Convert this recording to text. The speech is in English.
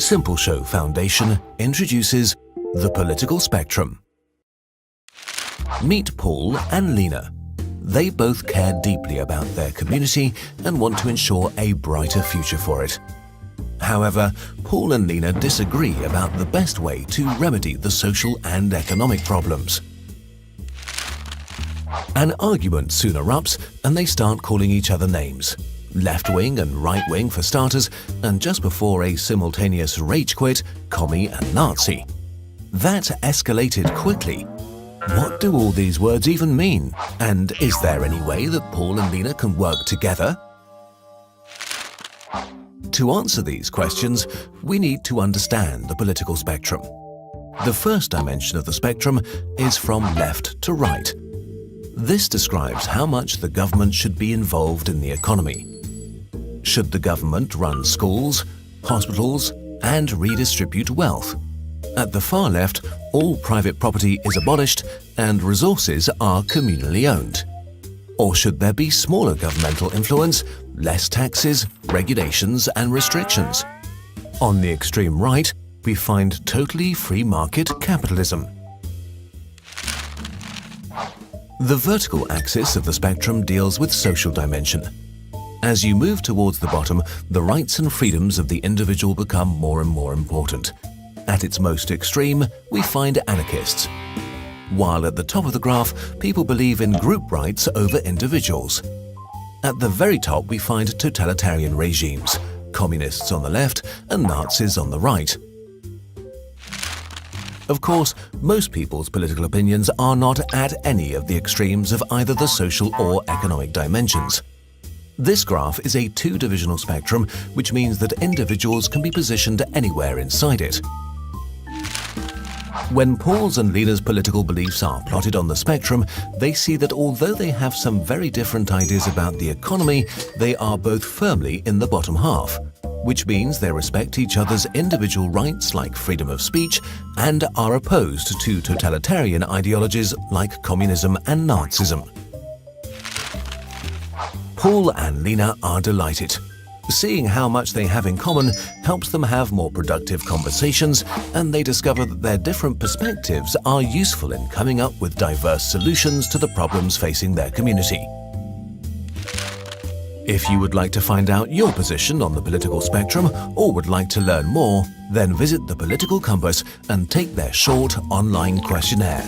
Simple Show Foundation introduces the political spectrum. Meet Paul and Lena. They both care deeply about their community and want to ensure a brighter future for it. However, Paul and Lena disagree about the best way to remedy the social and economic problems. An argument soon erupts and they start calling each other names. Left-wing and right-wing for starters, and just before a simultaneous rage quit, commie and Nazi. That escalated quickly. What do all these words even mean? And is there any way that Paul and Lena can work together? To answer these questions, we need to understand the political spectrum. The first dimension of the spectrum is from left to right. This describes how much the government should be involved in the economy. Should the government run schools, hospitals, and redistribute wealth? At the far left, all private property is abolished and resources are communally owned. Or should there be smaller governmental influence, less taxes, regulations, and restrictions? On the extreme right, we find totally free market capitalism. The vertical axis of the spectrum deals with social dimension. As you move towards the bottom, the rights and freedoms of the individual become more and more important. At its most extreme, we find anarchists. While at the top of the graph, people believe in group rights over individuals. At the very top, we find totalitarian regimes, communists on the left and Nazis on the right. Of course, most people's political opinions are not at any of the extremes of either the social or economic dimensions. This graph is a two-divisional spectrum, which means that individuals can be positioned anywhere inside it. When Paul's and Lena's political beliefs are plotted on the spectrum, they see that although they have some very different ideas about the economy, they are both firmly in the bottom half, which means they respect each other's individual rights like freedom of speech and are opposed to totalitarian ideologies like communism and Nazism. Paul and Lena are delighted. Seeing how much they have in common helps them have more productive conversations, and they discover that their different perspectives are useful in coming up with diverse solutions to the problems facing their community. If you would like to find out your position on the political spectrum or would like to learn more, then visit the Political Compass and take their short online questionnaire.